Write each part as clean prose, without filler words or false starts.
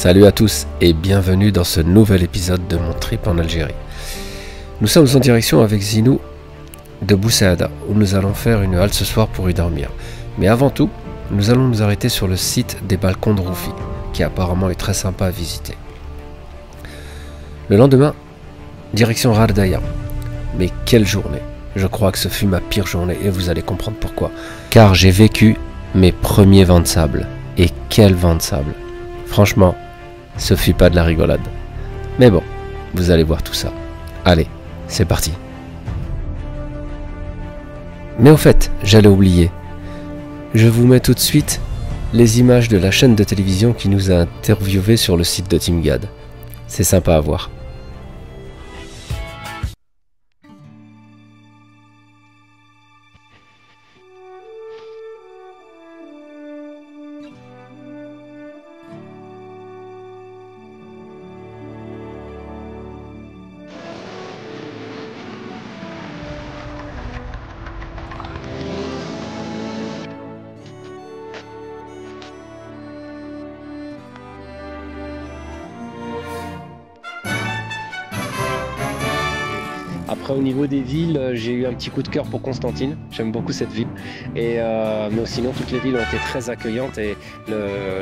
Salut à tous et bienvenue dans ce nouvel épisode de mon trip en Algérie. Nous sommes en direction avec Zinou de Bou Saada où nous allons faire une halte ce soir pour y dormir. Mais avant tout, nous allons nous arrêter sur le site des balcons de Roufi qui apparemment est très sympa à visiter. Le lendemain, direction Ghardaya. Mais quelle journée! Je crois que ce fut ma pire journée et vous allez comprendre pourquoi. Car j'ai vécu mes premiers vents de sable. Et quel vent de sable! Franchement, ce fut pas de la rigolade. Mais bon, vous allez voir tout ça. Allez, c'est parti. Mais au fait, j'allais oublier. Je vous mets tout de suite les images de la chaîne de télévision qui nous a interviewés sur le site de Timgad. C'est sympa à voir. Après au niveau des villes, j'ai eu un petit coup de cœur pour Constantine, j'aime beaucoup cette ville. Mais sinon toutes les villes ont été très accueillantes et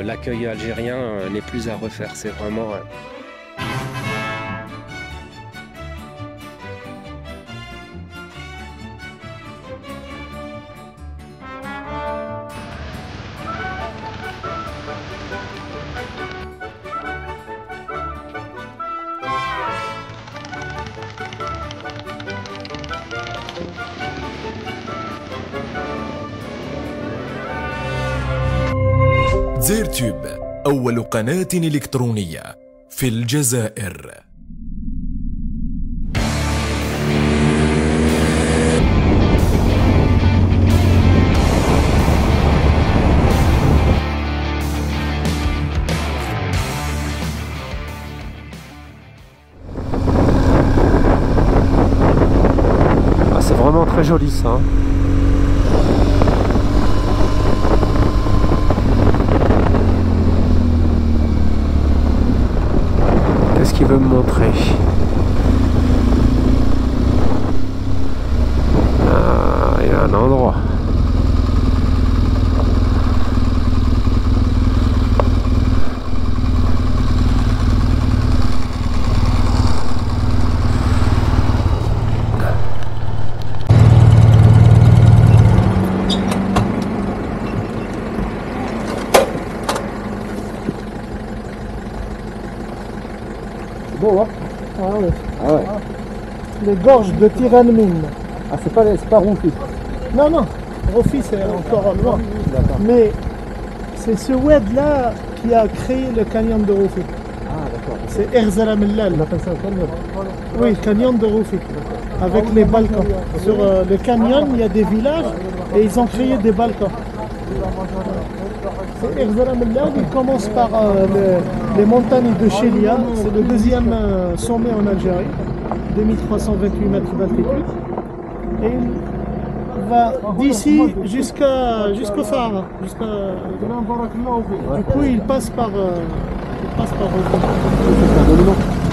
l'accueil algérien n'est plus à refaire, c'est vraiment... زيرتيوب أول قناة إلكترونية في الجزائر. Ah, c'est vraiment très joli ça. Qu'est-ce qu'il veut me montrer? Ah, il y a un endroit. Beau, hein? Ah ouais. Ah ouais. Les gorges de Tiranmine. Ah, c'est pas Roufi. Non, non, Roufi c'est encore loin. Mais c'est ce oued là qui a créé le canyon de Roufi. Ah d'accord. C'est Erzalam Mellal. On appelle ça un canyon. Oui, canyon de Roufi. Avec les balcons. Sur le canyon, il y a des villages et ils ont créé des balcons. C'est Erzalam Mellal, il commence par les montagnes de Chelia. C'est le deuxième sommet en Algérie. 2328 mètres d'altitude. Et il va d'ici jusqu'au Sahara. Du coup, il passe par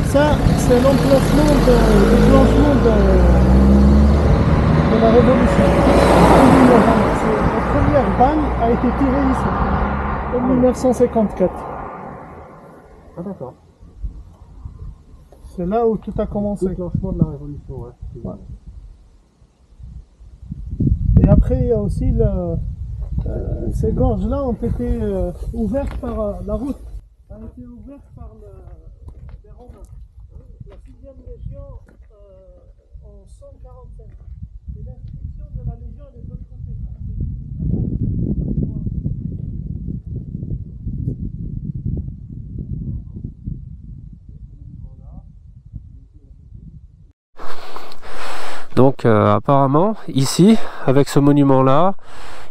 ça, c'est l'emplacement de la Révolution. La première balle a été tirée ici, en 1954. Ah d'accord. C'est là où tout a commencé. Déclenchement de la révolution, ouais. Ouais. Et après, il y a aussi ces gorges-là ont été ouvertes par la route. A été ouverte par les Romains. La 6e Légion en 145. Et l'inscription de la Légion est de l'autre côté. Donc apparemment, ici, avec ce monument-là,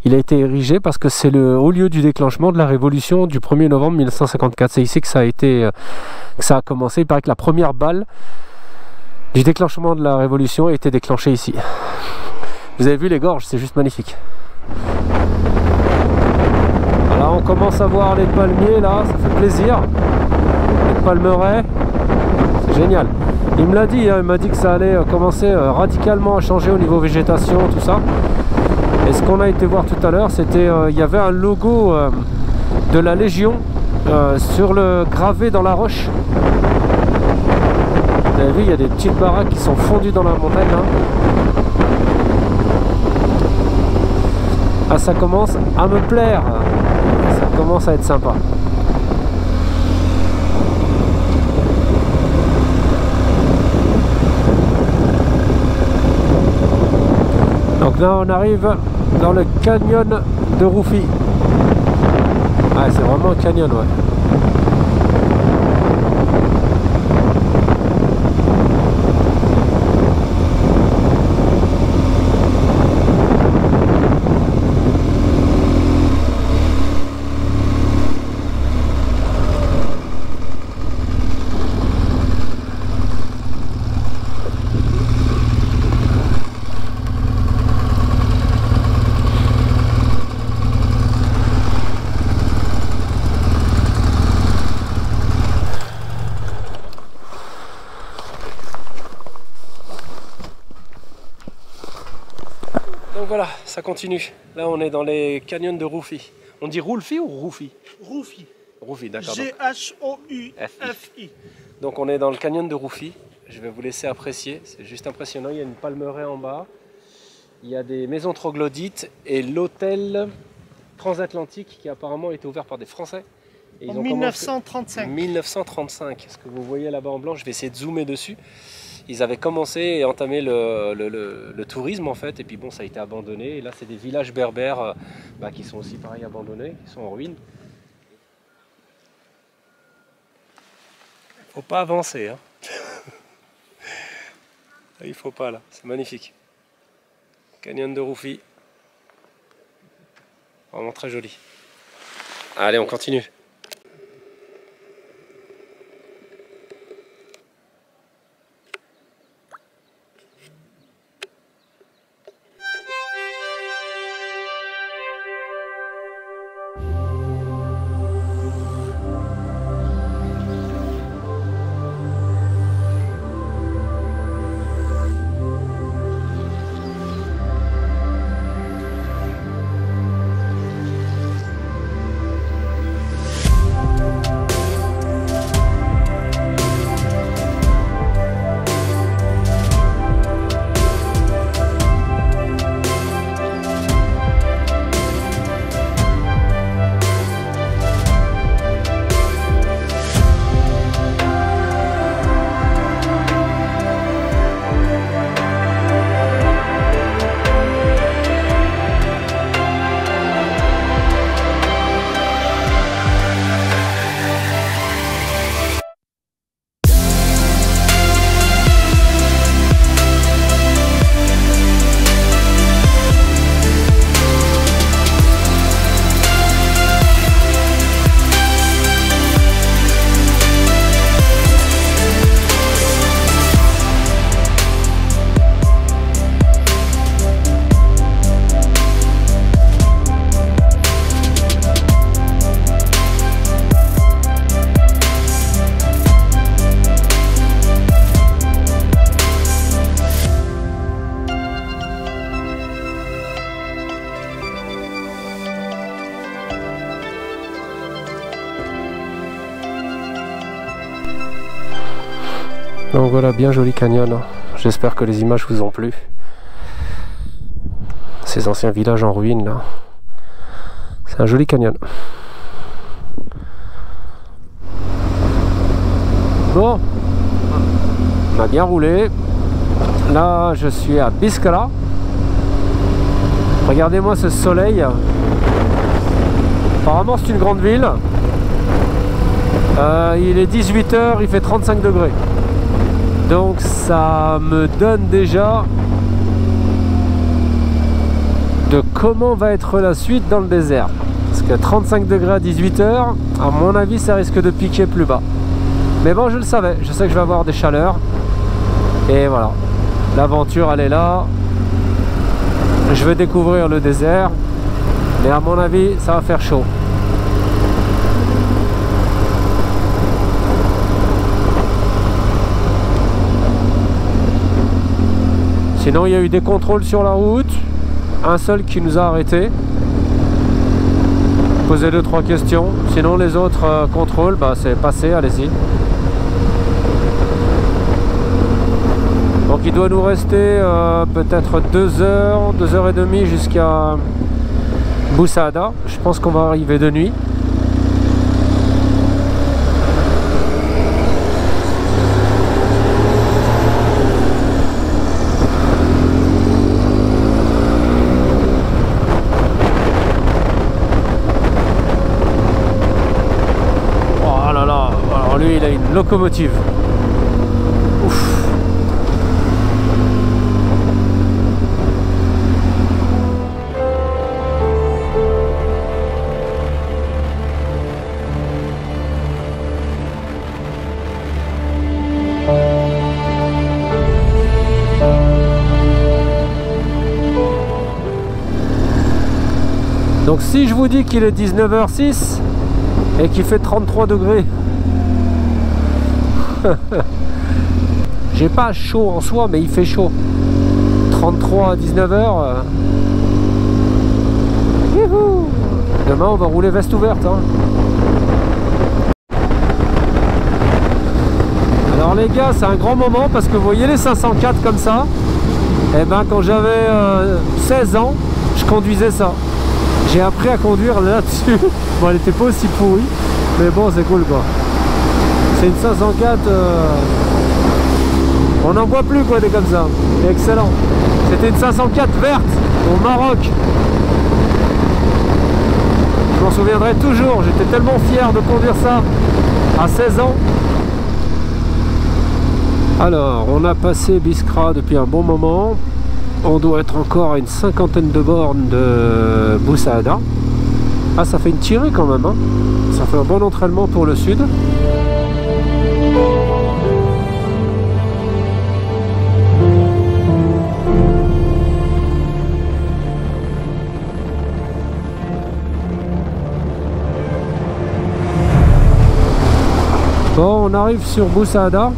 il a été érigé parce que c'est le haut lieu du déclenchement de la révolution du 1er novembre 1954. C'est ici que ça a commencé. Il paraît que la première balle du déclenchement de la révolution a été déclenchée ici. Vous avez vu les gorges, c'est juste magnifique. Voilà, on commence à voir les palmiers là, ça fait plaisir. de palmeraies. C'est génial. Il me l'a dit, hein, il m'a dit que ça allait commencer radicalement à changer au niveau végétation, tout ça. Et ce qu'on a été voir tout à l'heure, c'était il y avait un logo de la Légion sur le gravé dans la roche. Vous avez vu, il y a des petites baraques qui sont fondues dans la montagne là. Ah, ça commence à me plaire. Ça commence à être sympa. Donc là on arrive dans le canyon de Roufi. Ah, c'est vraiment un canyon, ouais. Donc voilà, ça continue. Là, on est dans les canyons de Roufi. On dit Roulfi ou Roufi? Roufi. Roufi, d'accord. G-H-O-U-F-I. Donc on est dans le canyon de Roufi. Je vais vous laisser apprécier. C'est juste impressionnant. Il y a une palmeraie en bas. Il y a des maisons troglodytes et l'hôtel transatlantique qui apparemment a été ouvert par des Français. Et En 1935. 1935. Ce que vous voyez là-bas en blanc, je vais essayer de zoomer dessus. Ils avaient commencé et entamé le tourisme en fait, et puis bon, ça a été abandonné. Et là, c'est des villages berbères qui sont aussi pareil abandonnés, qui sont en ruine. Faut pas avancer, hein. Il faut pas là, c'est magnifique. Canyon de Roufi. Vraiment très joli. Allez, on continue. Donc voilà, bien joli canyon. J'espère que les images vous ont plu. Ces anciens villages en ruine là. C'est un joli canyon. Bon, on a bien roulé. Là, je suis à Biskala. Regardez-moi ce soleil. Apparemment, c'est une grande ville. Il est 18 h, il fait 35 degrés. Donc ça me donne déjà de comment va être la suite dans le désert. Parce que 35 degrés à 18 h, à mon avis, ça risque de piquer plus bas. Mais bon, je le savais, je sais que je vais avoir des chaleurs. Et voilà, l'aventure elle est là. Je vais découvrir le désert. Mais à mon avis, ça va faire chaud. Sinon il y a eu des contrôles sur la route, un seul qui nous a arrêtés, posé 2-3 questions, sinon les autres contrôles, bah, c'est passé, allez-y. Donc il doit nous rester peut-être 2 heures, 2 heures et demie jusqu'à Bou Saada. Je pense qu'on va arriver de nuit. Oh là là, alors lui il a une locomotive. Ouf. Donc si je vous dis qu'il est 19h06 et qu'il fait 33 degrés, j'ai pas chaud en soi, mais il fait chaud. 33 à 19h. Demain on va rouler veste ouverte. Hein. Alors les gars, c'est un grand moment parce que vous voyez les 504 comme ça. Et ben quand j'avais 16 ans, je conduisais ça. J'ai appris à conduire là-dessus. Bon, elle était pas aussi pourrie, mais bon, c'est cool quoi. C'est une 504. On n'en voit plus quoi des comme ça. C'est excellent. C'était une 504 verte au Maroc. Je m'en souviendrai toujours. J'étais tellement fier de conduire ça à 16 ans. Alors, on a passé Biskra depuis un bon moment. On doit être encore à une 50aine de bornes de Bou Saada. Ah, ça fait une tirée quand même, hein. Ça fait un bon entraînement pour le sud. Bon, on arrive sur Bou Saada.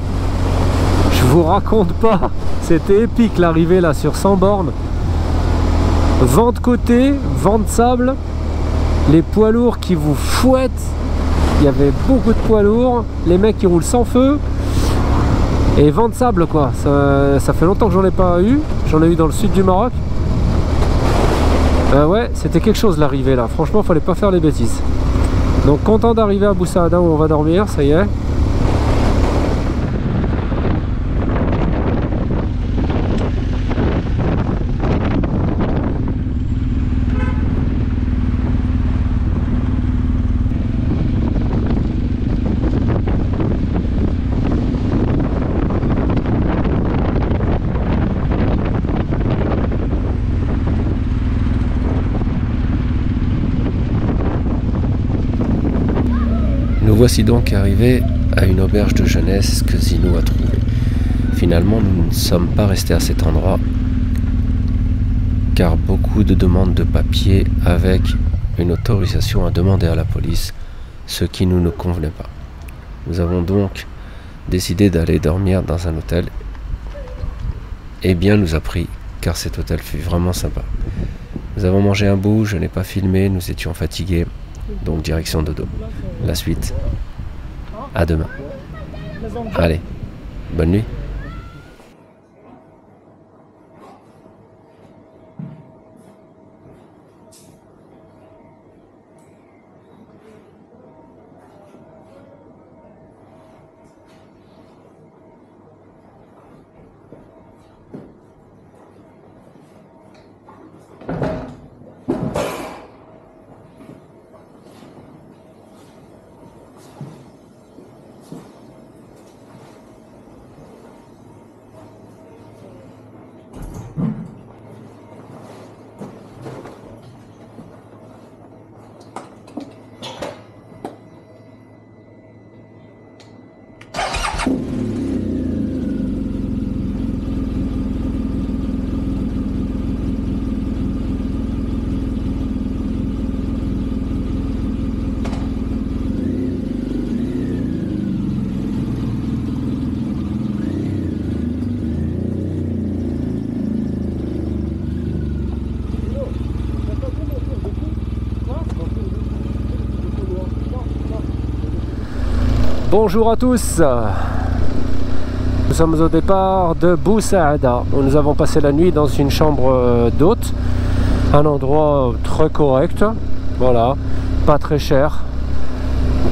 Je vous raconte pas, c'était épique l'arrivée là sur 100 bornes. Vent de côté, vent de sable, les poids lourds qui vous fouettent. Il y avait beaucoup de poids lourds, les mecs qui roulent sans feu. Et vent de sable quoi, ça fait longtemps que j'en ai pas eu. J'en ai eu dans le sud du Maroc. Ouais, c'était quelque chose l'arrivée là, franchement fallait pas faire les bêtises. Donc content d'arriver à Bou Saada où on va dormir, ça y est. Nous voici donc arrivés à une auberge de jeunesse que Zinou a trouvée. Finalement, nous ne sommes pas restés à cet endroit car beaucoup de demandes de papier avec une autorisation à demander à la police, ce qui ne nous convenait pas. Nous avons donc décidé d'aller dormir dans un hôtel et bien nous a pris car cet hôtel fut vraiment sympa. Nous avons mangé un bout, je n'ai pas filmé, nous étions fatigués, donc direction dodo. La suite, à demain. Allez, bonne nuit. Bonjour à tous. Nous sommes au départ de Bou Saada où nous avons passé la nuit dans une chambre d'hôte. Un endroit très correct. Voilà, pas très cher.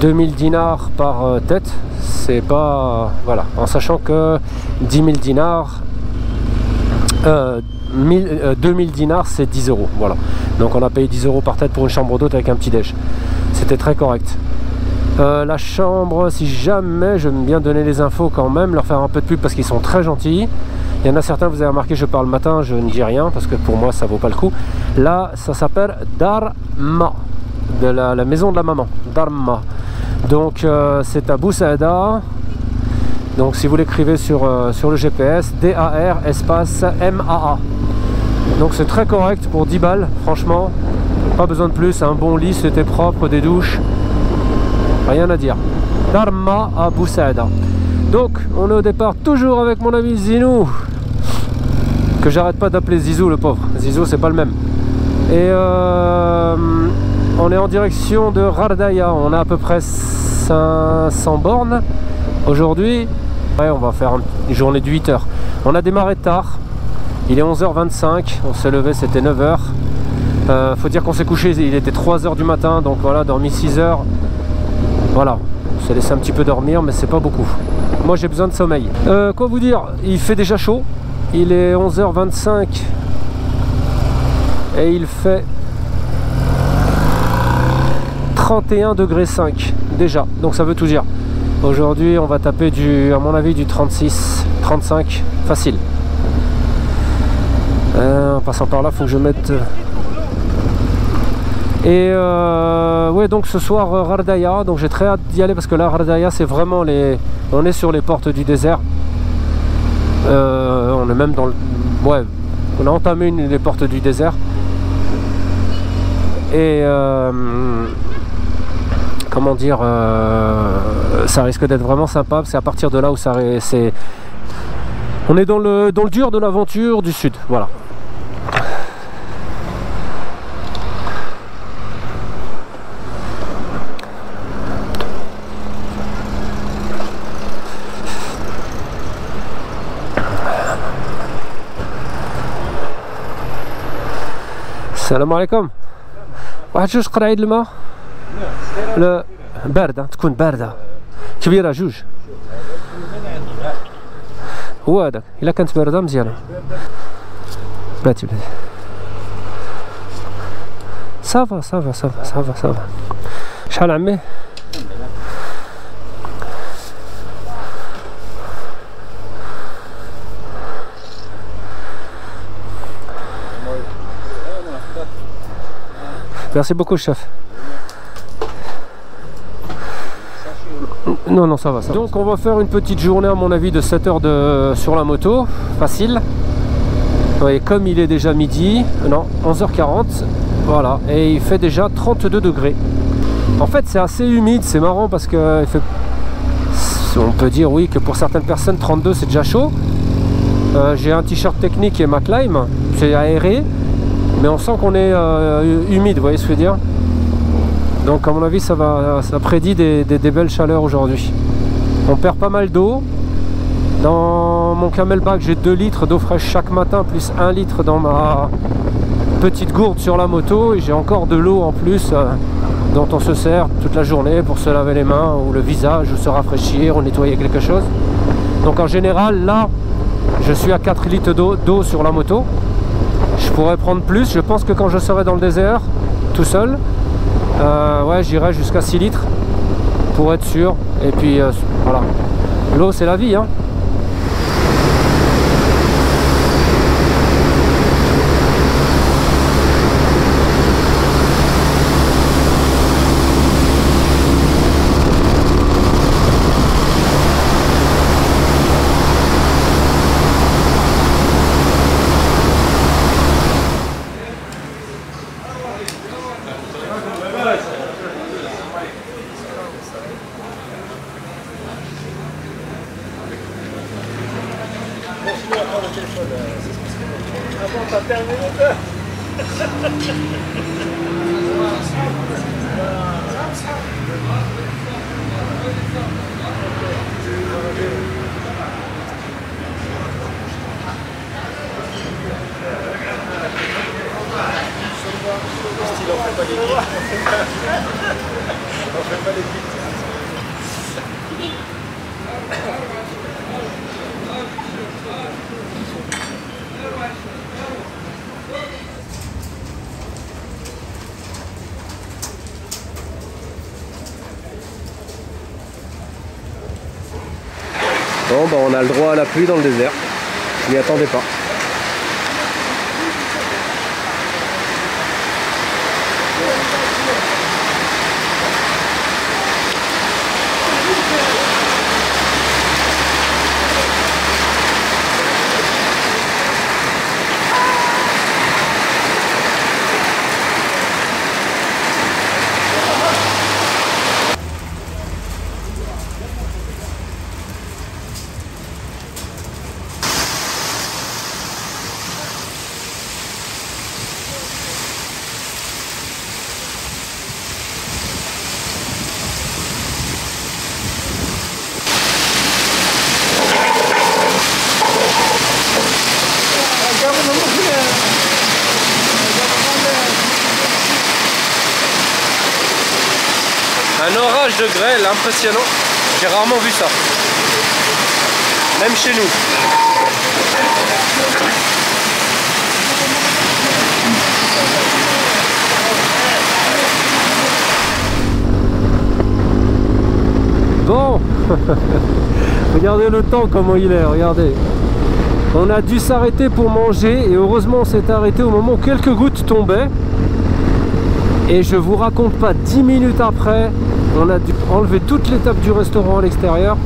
2000 dinars par tête. C'est pas... Voilà, en sachant que 10 000 dinars... 2000 dinars c'est 10 €. Voilà. Donc on a payé 10 € par tête pour une chambre d'hôte avec un petit déj. C'était très correct. La chambre, si jamais, j'aime bien donner les infos quand même, leur faire un peu de pub parce qu'ils sont très gentils. Il y en a certains, vous avez remarqué, je parle le matin, je ne dis rien parce que pour moi ça vaut pas le coup. Là, ça s'appelle Dharma, de la maison de la maman. Dharma. Donc c'est à Bou Saada. Donc si vous l'écrivez sur le GPS, D-A-R espace M-A-A. Donc c'est très correct pour 10 balles, franchement. Pas besoin de plus, un bon lit, c'était propre, des douches. Rien à dire. Dharma à Bou Saada. Donc on est au départ toujours avec mon ami Zinou, que j'arrête pas d'appeler Zizou, le pauvre. Zizou c'est pas le même. Et on est en direction de Ghardaya. On a à peu près 500 bornes aujourd'hui. Ouais, on va faire une journée de 8 heures. On a démarré tard. Il est 11h25. On s'est levé, c'était 9h. Faut dire qu'on s'est couché, il était 3h du matin. Donc voilà, dormi 6 heures. Voilà, on s'est laissé un petit peu dormir, mais c'est pas beaucoup. Moi j'ai besoin de sommeil. Quoi vous dire, il fait déjà chaud. Il est 11h25 et il fait 31,5 degrés déjà. Donc ça veut tout dire. Aujourd'hui on va taper à mon avis du 36, 35 facile. En passant par là, faut que je mette... Et ouais, donc ce soir Ghardaya, donc j'ai très hâte d'y aller parce que là Ghardaya c'est vraiment on est sur les portes du désert. On est même dans le... Ouais, on a entamé les portes du désert. Et comment dire, ça risque d'être vraiment sympa. C'est à partir de là où on est dans le dur de l'aventure du sud, voilà. السلام عليكم. واحد جوج قرايد الماء. لا باردة، تكون باردة كبيرة جوج. هو هذاك، إلا كانت باردة مزيانة. بلاتي بلاتي. صافا صافا صافا صافا صافا. شحال عمي؟ Merci beaucoup, chef. Non, non, ça va, ça va. Donc on va faire une petite journée à mon avis de 7 heures sur la moto, facile. Et comme il est déjà midi, non, 11h40, voilà, et il fait déjà 32 degrés. En fait c'est assez humide, c'est marrant parce que il fait... on peut dire oui que pour certaines personnes 32 c'est déjà chaud. J'ai un t-shirt technique et ma climb, c'est aéré. Mais on sent qu'on est humide, vous voyez ce que je veux dire. Donc à mon avis ça prédit des belles chaleurs aujourd'hui. On perd pas mal d'eau. Dans mon camelback j'ai 2 litres d'eau fraîche chaque matin, plus 1 litre dans ma petite gourde sur la moto. Et j'ai encore de l'eau en plus dont on se sert toute la journée pour se laver les mains ou le visage, ou se rafraîchir ou nettoyer quelque chose. Donc en général là je suis à 4 litres d'eau sur la moto. Je pourrais prendre plus, je pense que quand je serai dans le désert, tout seul, ouais, j'irai jusqu'à 6 litres pour être sûr. Et puis voilà, l'eau c'est la vie, hein. Ah bon, t'as terminé ça? Bon, bah on a le droit à la pluie dans le désert. Je m'y attendais pas. Un orage de grêle impressionnant, j'ai rarement vu ça, même chez nous. Bon, regardez le temps comment il est, regardez. On a dû s'arrêter pour manger et heureusement on s'est arrêté au moment où quelques gouttes tombaient. Et je vous raconte pas, 10 minutes après, on a dû enlever toute l'étape du restaurant à l'extérieur.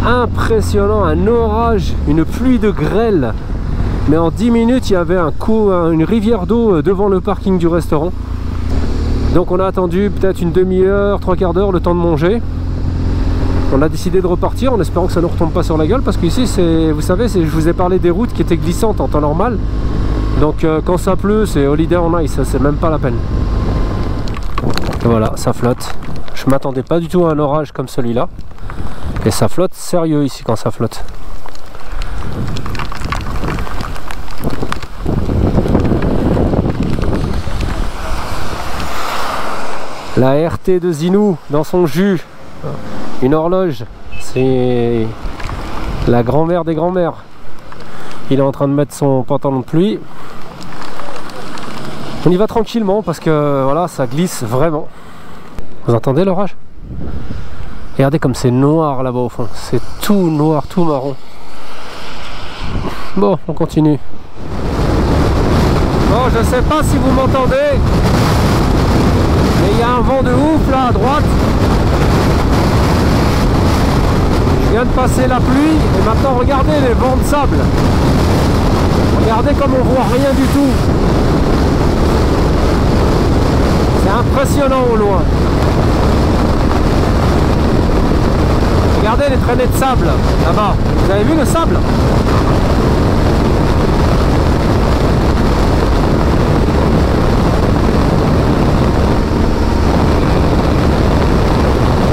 Impressionnant, un orage, une pluie de grêle. Mais en 10 minutes, il y avait une rivière d'eau devant le parking du restaurant. Donc on a attendu peut-être une demi-heure, 3/4 d'heure, le temps de manger. On a décidé de repartir en espérant que ça ne retombe pas sur la gueule. Parce qu'ici, vous savez, je vous ai parlé des routes qui étaient glissantes en temps normal. Donc quand ça pleut, c'est holiday on ice, c'est même pas la peine. Et voilà, ça flotte. Je m'attendais pas du tout à un orage comme celui-là. Et ça flotte sérieux ici quand ça flotte. La RT de Zinou dans son jus. Une horloge. C'est la grand-mère des grands-mères. Il est en train de mettre son pantalon de pluie. On y va tranquillement parce que voilà, ça glisse vraiment. Vous entendez l'orage? Regardez comme c'est noir là-bas au fond. C'est tout noir, tout marron. Bon, on continue. Bon, je sais pas si vous m'entendez, mais il y a un vent de ouf là à droite. Je viens de passer la pluie et maintenant regardez les vents de sable. Regardez comme on voit rien du tout. C'est impressionnant au loin. Regardez les traînées de sable là-bas. Vous avez vu le sable?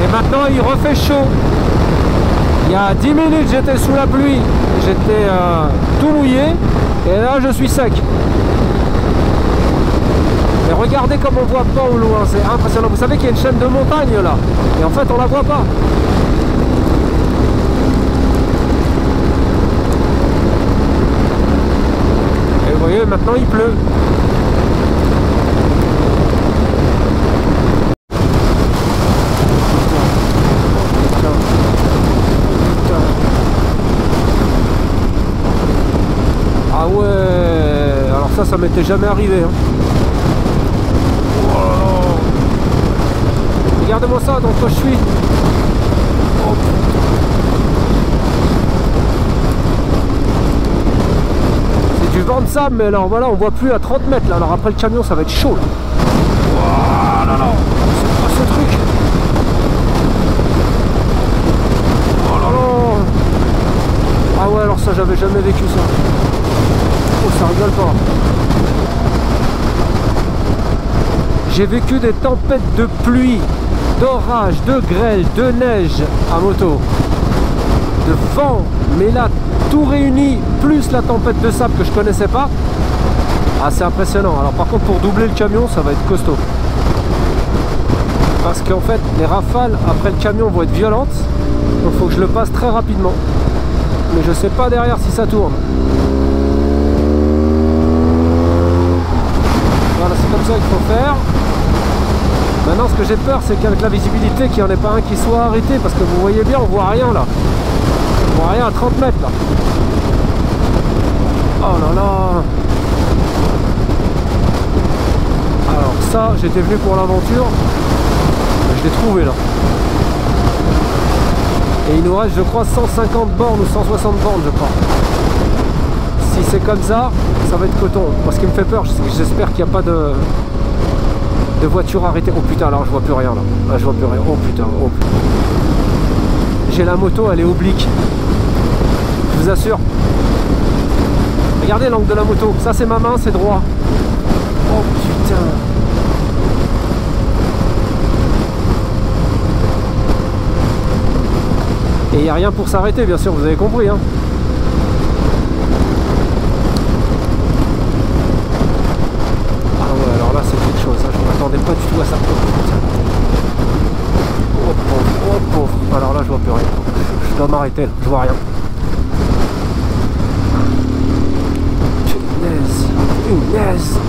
Et maintenant il refait chaud. Il y a 10 minutes j'étais sous la pluie. J'étais tout mouillé. Et là je suis sec. Et regardez comme on voit pas au loin, c'est impressionnant. Vous savez qu'il y a une chaîne de montagne là, et en fait on la voit pas. Et vous voyez, maintenant il pleut. Ah ouais, alors ça m'était jamais arrivé hein. Regardez-moi ça, dans quoi je suis. Oh. C'est du vent de sable, mais alors voilà, on voit plus à 30 mètres là. Alors après le camion, ça va être chaud là. Oh là là, c'est quoi ce truc? Oh là là. Ah ouais, alors ça, j'avais jamais vécu ça. Oh, ça rigole pas. J'ai vécu des tempêtes de pluie d'orage, de grêle, de neige à moto, de vent, mais là tout réuni, plus la tempête de sable que je connaissais pas. Ah, c'est impressionnant. Alors par contre, pour doubler le camion, ça va être costaud. Parce qu'en fait, les rafales après le camion vont être violentes. Donc il faut que je le passe très rapidement. Mais je sais pas derrière si ça tourne. Voilà, c'est comme ça qu'il faut faire. Maintenant, ce que j'ai peur, c'est qu'avec la visibilité, qu'il n'y en ait pas un qui soit arrêté. Parce que vous voyez bien, on voit rien là. On voit rien à 30 mètres là. Oh là là. Alors ça, j'étais venu pour l'aventure. Je l'ai trouvé là. Et il nous reste, je crois, 150 bornes ou 160 bornes, je crois. Si c'est comme ça, ça va être coton. Moi, ce qui me fait peur, c'est que j'espère qu'il n'y a pas de voiture arrêtée. Oh putain, alors je vois plus rien là. Là, je vois plus rien. Oh putain, oh putain. J'ai la moto, elle est oblique. Je vous assure. Regardez l'angle de la moto. Ça, c'est ma main, c'est droit. Oh putain. Et il n'y a rien pour s'arrêter, bien sûr, vous avez compris. Hein. Ah ouais, alors là, c'est quelque chose. Hein. Je ne m'attendais pas du tout à ça. Oh pauvre, oh pauvre. Alors là, je vois plus rien. Je dois m'arrêter, là. Je vois rien. Punaise. Punaise.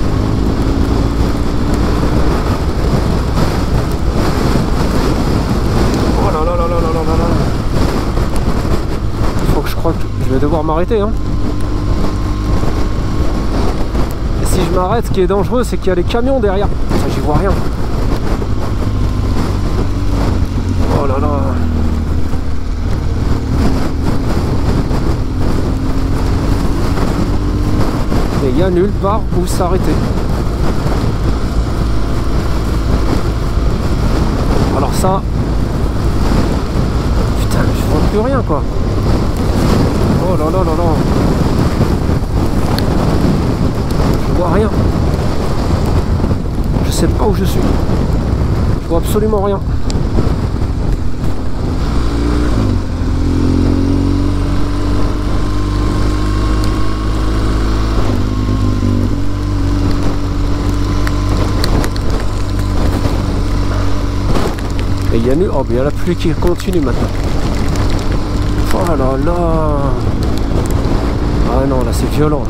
Oh là là là là là là là là. Je crois que je vais devoir m'arrêter. Hein. Et si je m'arrête, ce qui est dangereux, c'est qu'il y a les camions derrière. Ça, j'y vois rien. Oh là là. Et il n'y a nulle part où s'arrêter. Alors ça... Putain, je vois plus rien quoi. Oh là là là là. Je vois rien. Je sais pas où je suis. Je vois absolument rien. Et il y a nu. Oh, mais il y a la pluie qui continue maintenant. Oh là là. Ah non, là c'est violent.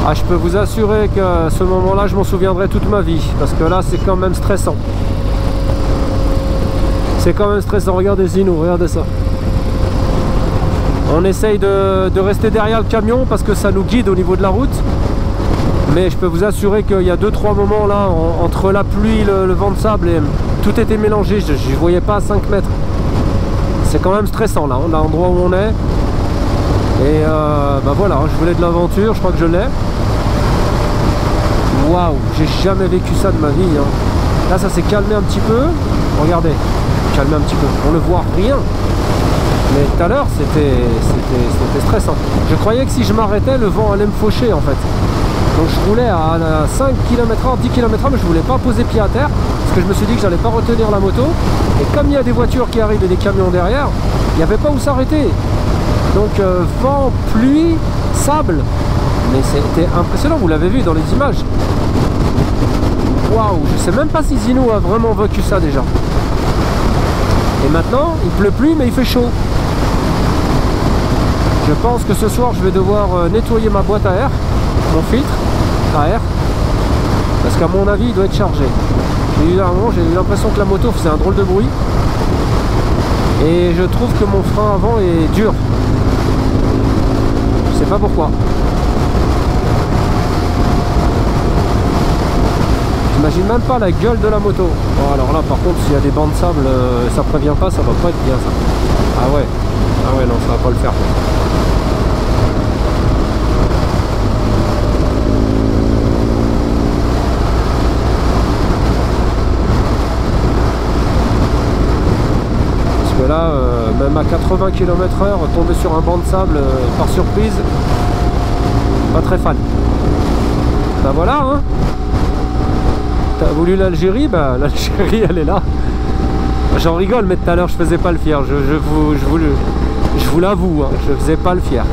Ah, je peux vous assurer que ce moment-là, je m'en souviendrai toute ma vie. Parce que là, c'est quand même stressant. C'est quand même stressant. Regardez Zino, regardez ça. On essaye de rester derrière le camion parce que ça nous guide au niveau de la route. Mais je peux vous assurer qu'il y a 2-3 moments là, entre la pluie, le vent de sable, et tout était mélangé. Je ne voyais pas à 5 mètres. C'est quand même stressant là, l'endroit où on est. Et bah voilà, je voulais de l'aventure, je crois que je l'ai. Waouh, j'ai jamais vécu ça de ma vie. Hein. Là, ça s'est calmé un petit peu. Regardez, calmé un petit peu. On ne voit rien. Mais tout à l'heure, c'était stressant. Je croyais que si je m'arrêtais, le vent allait me faucher en fait. Donc je roulais à 5 km/h, 10 km/h, mais je voulais pas poser pied à terre. Parce que je me suis dit que j'allais pas retenir la moto. Et comme il y a des voitures qui arrivent et des camions derrière, il n'y avait pas où s'arrêter. Donc vent, pluie, sable. Mais c'était impressionnant, vous l'avez vu dans les images. Waouh, je sais même pas si Zino a vraiment vécu ça déjà. Et maintenant, il pleut plus, mais il fait chaud. Je pense que ce soir, je vais devoir nettoyer ma boîte à air, mon filtre à air. Parce qu'à mon avis, il doit être chargé. J'ai eu l'impression que la moto faisait un drôle de bruit. Et je trouve que mon frein avant est dur. Je sais pas pourquoi. J'imagine même pas la gueule de la moto. Bon, alors là par contre s'il y a des bancs de sable, ça prévient pas, ça va pas être bien ça. Ah ouais non, ça va pas le faire. Parce que là, même à 80 km/h, tomber sur un banc de sable par surprise, pas très fan. Bah voilà hein. T'as voulu l'Algérie, bah l'Algérie elle est là. J'en rigole, mais tout à l'heure je faisais pas le fier, je vous l'avoue, hein, je faisais pas le fier.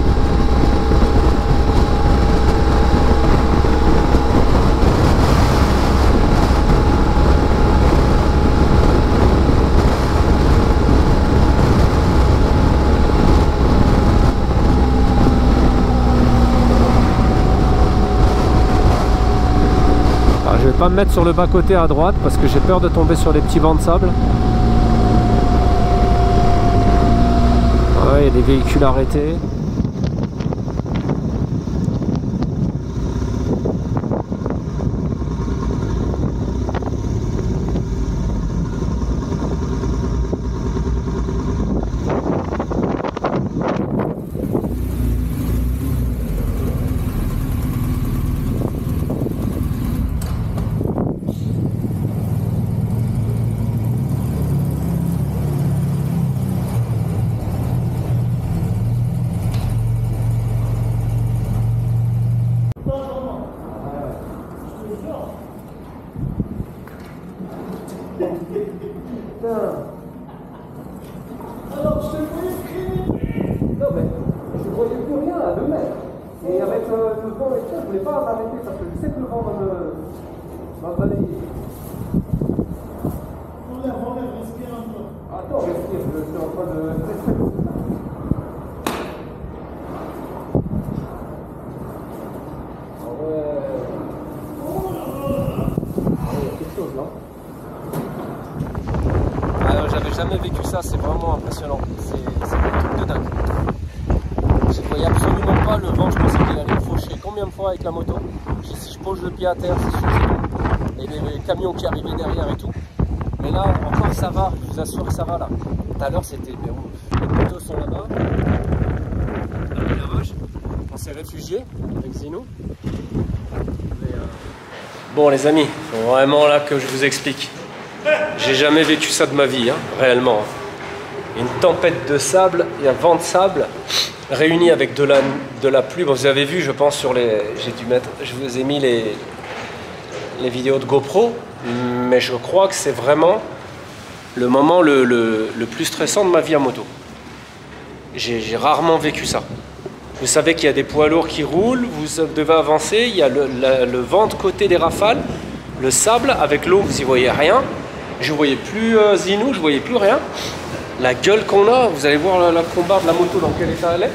Je vais pas me mettre sur le bas côté à droite parce que j'ai peur de tomber sur les petits bancs de sable. Ouais, il y a des véhicules arrêtés. Alors, je te voyais screamer. Non mais je ne voyais plus rien à 2 mètres. Et avec le vent et tout, je ne voulais pas m'arrêter parce que je sais que le vent va me balayer. Enlève, respire un peu. Attends, respire, je suis en train de... Ah ouais, il y a quelque chose là. Alors, j'avais jamais vécu ça, c'est vraiment impressionnant. C'est un truc de dingue. Je voyais absolument pas le vent, je pensais qu'il allait me faucher. Combien de fois avec la moto? Si je pose le pied à terre, c'est suffisant. Et les camions qui arrivaient derrière et tout. Mais là, encore ça va, je vous assure que ça va là. Tout à l'heure, c'était... Les motos sont là-bas. Dans le garage. On s'est réfugiés avec Zinou. Bon les amis, faut vraiment là que je vous explique. J'ai jamais vécu ça de ma vie, hein, réellement. Une tempête de sable et un vent de sable réunis avec de la pluie. Bon, vous avez vu, je pense, sur les... Je vous ai mis les vidéos de GoPro, mais je crois que c'est vraiment le moment le plus stressant de ma vie à moto. J'ai rarement vécu ça. Vous savez qu'il y a des poids lourds qui roulent, vous devez avancer, il y a le vent de côté des rafales, le sable avec l'eau, vous n'y voyez rien. Je ne voyais plus Zinou, je ne voyais plus rien. La gueule qu'on a, vous allez voir la combat de la moto dans quel état elle est.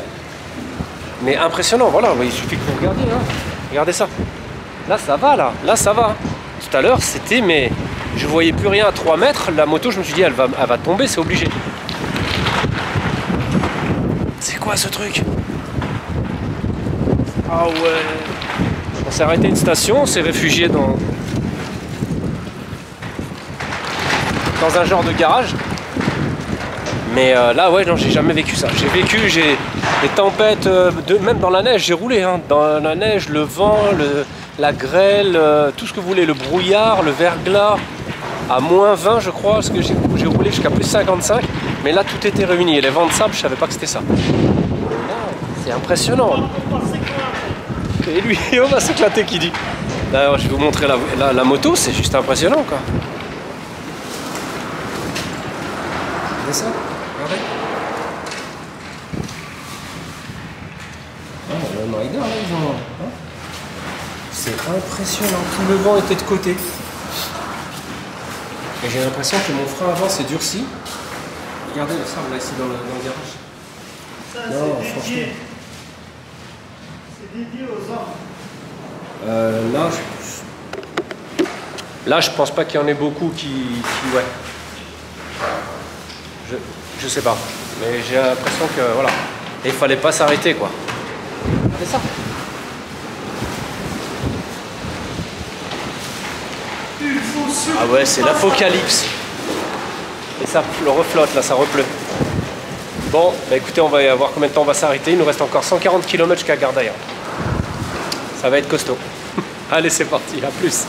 Mais impressionnant, voilà, il suffit que vous regardiez. Hein. Regardez ça. Là, ça va, là ça va. Tout à l'heure, c'était, mais je ne voyais plus rien à 3 mètres. La moto, je me suis dit, elle va tomber, c'est obligé. C'est quoi ce truc? Ah ouais. On s'est arrêté une station, on s'est réfugié dans un genre de garage. Mais là, ouais, non, j'ai jamais vécu ça. J'ai vécu des tempêtes, même dans la neige, j'ai roulé. Hein, dans la neige, le vent, la grêle, tout ce que vous voulez, le brouillard, le verglas, à moins 20, je crois, parce que j'ai roulé jusqu'à plus 55. Mais là, tout était réuni. Et les vents de sable, je savais pas que c'était ça. C'est impressionnant. Et lui, on va s'éclater, qui dit. D'ailleurs, je vais vous montrer la moto, c'est juste impressionnant, quoi. Regardez ça, regardez. Ah, le rider, là, ils ont... Hein, c'est impressionnant, tout le vent était de côté. Et j'ai l'impression que mon frein avant s'est durci. Regardez le sable, là, ici, dans le garage. Ça, non, c'est franchement... dédié. C'est dédié aux arbres. Là, je pense pas qu'il y en ait beaucoup qui ouais. Je sais pas, mais j'ai l'impression que voilà, il fallait pas s'arrêter quoi. C'est ça. Ah ouais, c'est l'apocalypse. Et ça le reflotte, là, ça repleut. Bon, bah écoutez, on va voir combien de temps on va s'arrêter. Il nous reste encore 140 km jusqu'à Gardaïa. Ça va être costaud. Allez, c'est parti, à plus.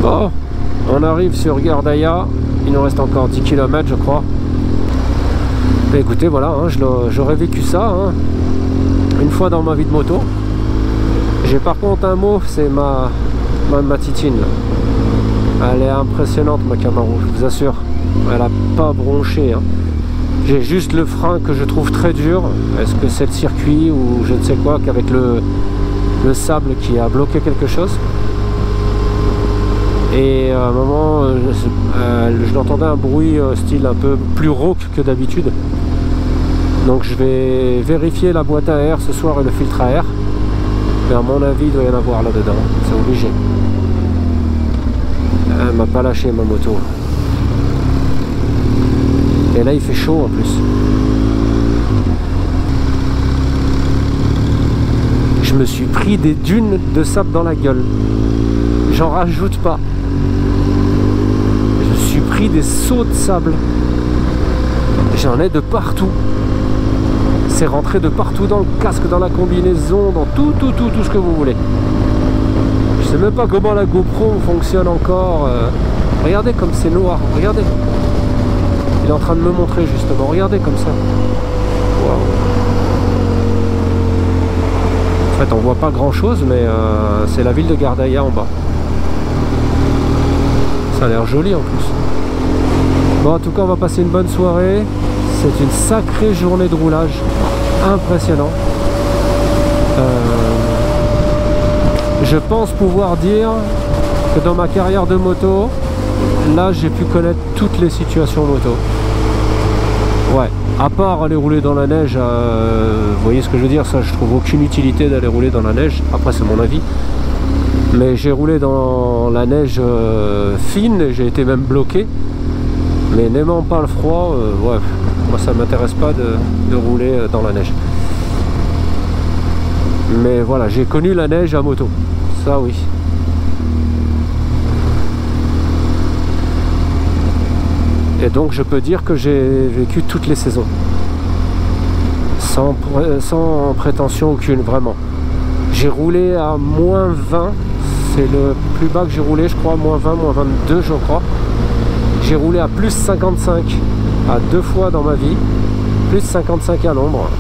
Bon, on arrive sur Gardaïa, il nous reste encore 10 km je crois. Mais écoutez, voilà, hein, j'aurais vécu ça hein, une fois dans ma vie de moto. J'ai par contre un mot, c'est ma titine. Elle est impressionnante ma Camaro, je vous assure. Elle a pas bronché. Hein. J'ai juste le frein que je trouve très dur. Est-ce que c'est le circuit ou je ne sais quoi, qu'avec le sable qui a bloqué quelque chose. Et à un moment, je l'entendais un bruit style un peu plus rauque que d'habitude. Donc je vais vérifier la boîte à air ce soir et le filtre à air. Mais à mon avis, il doit y en avoir là-dedans. C'est obligé. Elle m'a pas lâché ma moto. Et là, il fait chaud en plus. Je me suis pris des dunes de sable dans la gueule. J'en rajoute pas. Je me suis pris des sauts de sable. J'en ai de partout. C'est rentré de partout dans le casque, dans la combinaison, dans tout ce que vous voulez. Je sais même pas comment la GoPro fonctionne encore. Regardez comme c'est noir. Regardez. Il est en train de me montrer justement. Regardez comme ça. Wow. En fait, on voit pas grand chose, mais c'est la ville de Gardaïa en bas. Ça a l'air joli en plus. Bon, en tout cas, on va passer une bonne soirée. C'est une sacrée journée de roulage. Impressionnant. Je pense pouvoir dire que dans ma carrière de moto, là, j'ai pu connaître toutes les situations moto. Ouais, à part aller rouler dans la neige, vous voyez ce que je veux dire, ça, je trouve aucune utilité d'aller rouler dans la neige. Après, c'est mon avis. Mais j'ai roulé dans la neige fine, j'ai été même bloqué. Mais n'aimant pas le froid, ouais, moi ça m'intéresse pas de rouler dans la neige. Mais voilà, j'ai connu la neige à moto, ça oui. Et donc je peux dire que j'ai vécu toutes les saisons. Sans prétention aucune, vraiment. J'ai roulé à moins 20, c'est le plus bas que j'ai roulé, je crois, moins 20, moins 22 je crois. J'ai roulé à plus 55 à 2 fois dans ma vie, plus 55 à l'ombre.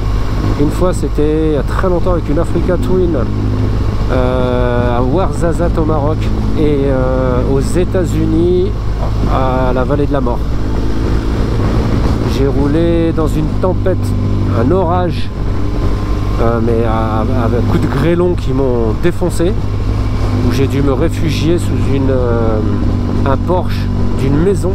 Une fois c'était il y a très longtemps avec une Africa Twin à Ouarzazate au Maroc et aux États-Unis à la vallée de la mort. J'ai roulé dans une tempête, un orage, mais avec un coup de grêlon qui m'ont défoncé, où j'ai dû me réfugier sous un porche d'une maison.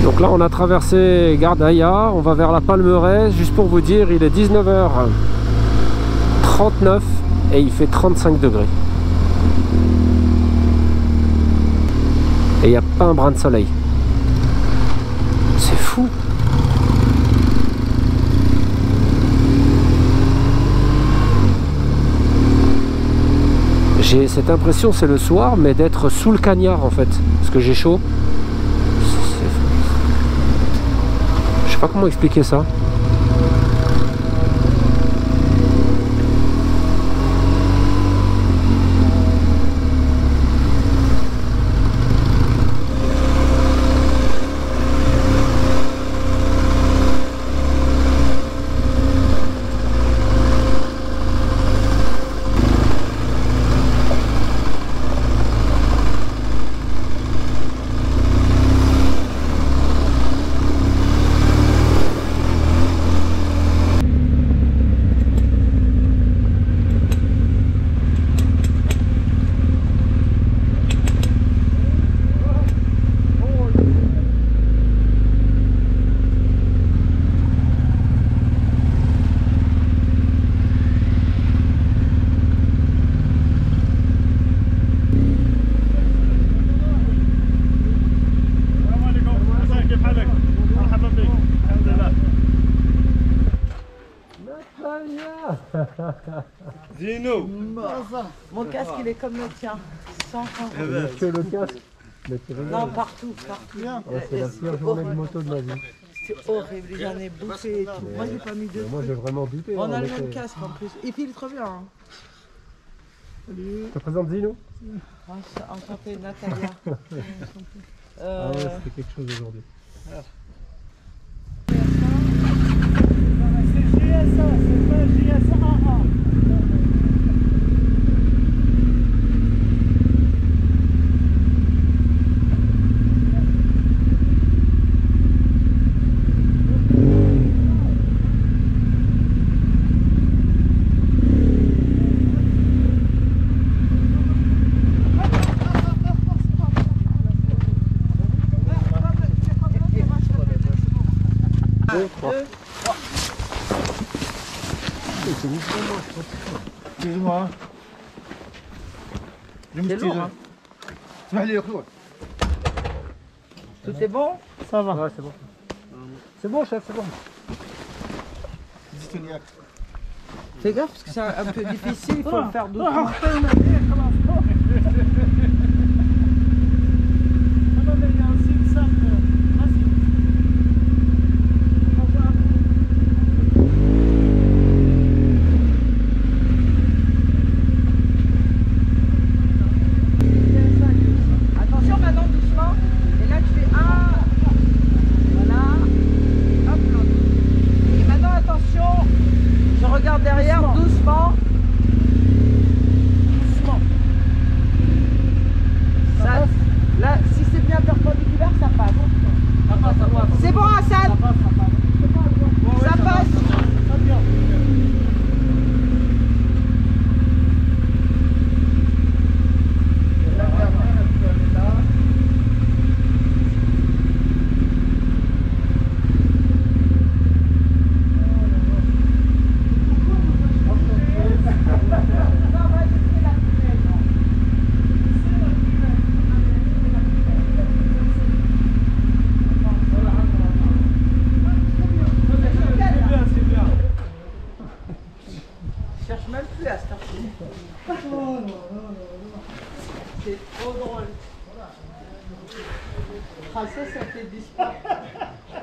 Donc là on a traversé Gardaïa, on va vers la Palmeraie. Juste pour vous dire, il est 19h39 et il fait 35 degrés. Et il n'y a pas un brin de soleil. C'est fou. J'ai cette impression, c'est le soir, mais d'être sous le cagnard en fait, parce que j'ai chaud. Je sais pas comment expliquer ça. Zino. Mon casque, il est comme le tien. 100 francs. Que le casque. Mais tu rigoles. Non, partout, partout. C'est la pire journée de moto de ma vie. C'est horrible, j'en ai bouffé et tout. Moi, j'ai pas mis de Moi, j'ai vraiment douté. On hein, a le mais même casque en plus. Il filtre bien. Hein. Je te présente Zino. Enchanté, Natalia. Ah ouais, c'était quelque chose aujourd'hui. C'est GSA, c'est pas GSA. Excuse-moi. C'est lourd, hein. Tout est bon? Ça va. Ouais, c'est bon. C'est bon, chef, c'est bon. Fais gaffe parce que c'est un peu difficile, il faut le faire doucement. Non, mais il y a aussi une salle. Vas-y. Attention maintenant doucement. Et là tu fais un. Voilà. Et hop là. Et maintenant attention. Je regarde derrière doucement. Doucement. Ça, là, si c'est bien perpendiculaire, ça passe. C'est bon, Hassan? Ça passe. Je cherche même plus à starter. C'est trop drôle. Ah ça fait disparaître.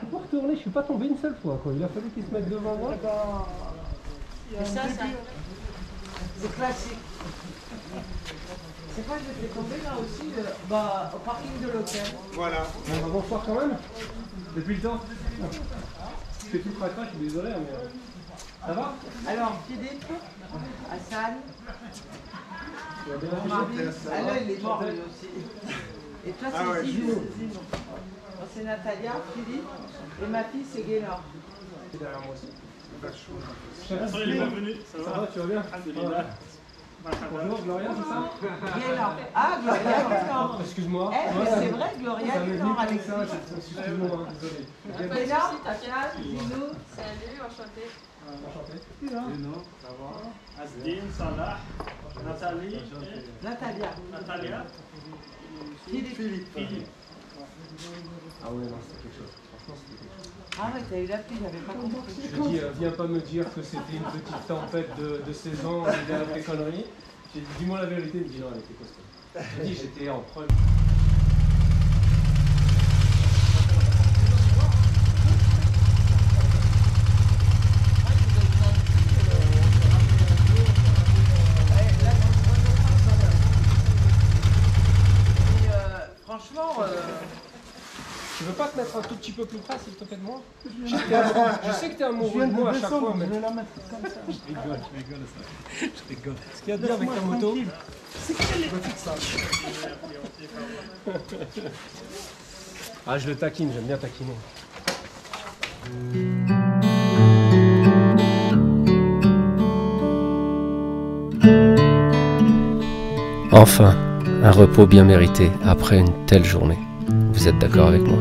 Pour retourner, je suis pas tombé une seule fois. Quoi. Il a fallu qu'il se mette devant moi. Et ça, c'est classique. C'est pas que j'étais tombé là aussi, au parking de l'hôtel. Voilà. On va bonsoir quand même. Depuis le temps. Je fais tout le fracas, je suis désolé. Mais... Ça va? Alors, Philippe, Hassan, Tu vas bien mon mari, ah là il est mort lui aussi. Et toi c'est Zino. Moi c'est Natalia, Philippe, et ma fille c'est Gaynor. C'est derrière moi aussi. Ça va, tu vas bien? Bonjour, Gloria, c'est ça? Gaynor. Ah, Gloria Gaynor. Excuse-moi. Eh, mais c'est vrai, Gloria Ça m'est venu Gaynor, comme Alexis. ça, excuse-moi, hein, désolé. Gaynor, Hassan, Zino. Salut, enchanté. Enchanté. Ça va? Asdin, Salah, Nathalie, Natalia. Natalia, Philippe. Ah ouais, non, c'était quelque chose. Franchement, c'était quelque chose. Ah ouais, t'as eu la fille, j'avais pas compris. Je dis, viens pas me dire que c'était une petite tempête de 16 ans, derrière tes conneries. J'ai dit, dis-moi la vérité, il me dit non, elle était costaud. J'ai dit, j'étais en preuve. Franchement, Tu veux pas te mettre un tout petit peu plus près, s'il te plaît, de moi? Je sais que t'es amoureux de moi à chaque fois, mais... Je vais la mettre comme ça. Je rigole. Ce qu'il y a de bien avec ta moto... Ah, je le taquine, j'aime bien taquiner. Enfin, un repos bien mérité après une telle journée. Vous êtes d'accord avec moi?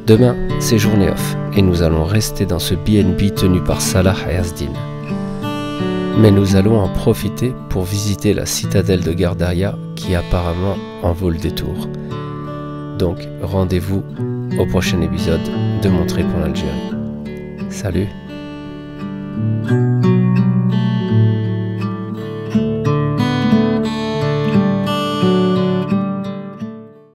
Demain, c'est journée off et nous allons rester dans ce BNB tenu par Salah et Asdin. Mais nous allons en profiter pour visiter la citadelle de Gardaria qui apparemment en vaut le détour. Donc rendez-vous au prochain épisode de Mon Trip en Algérie. Salut!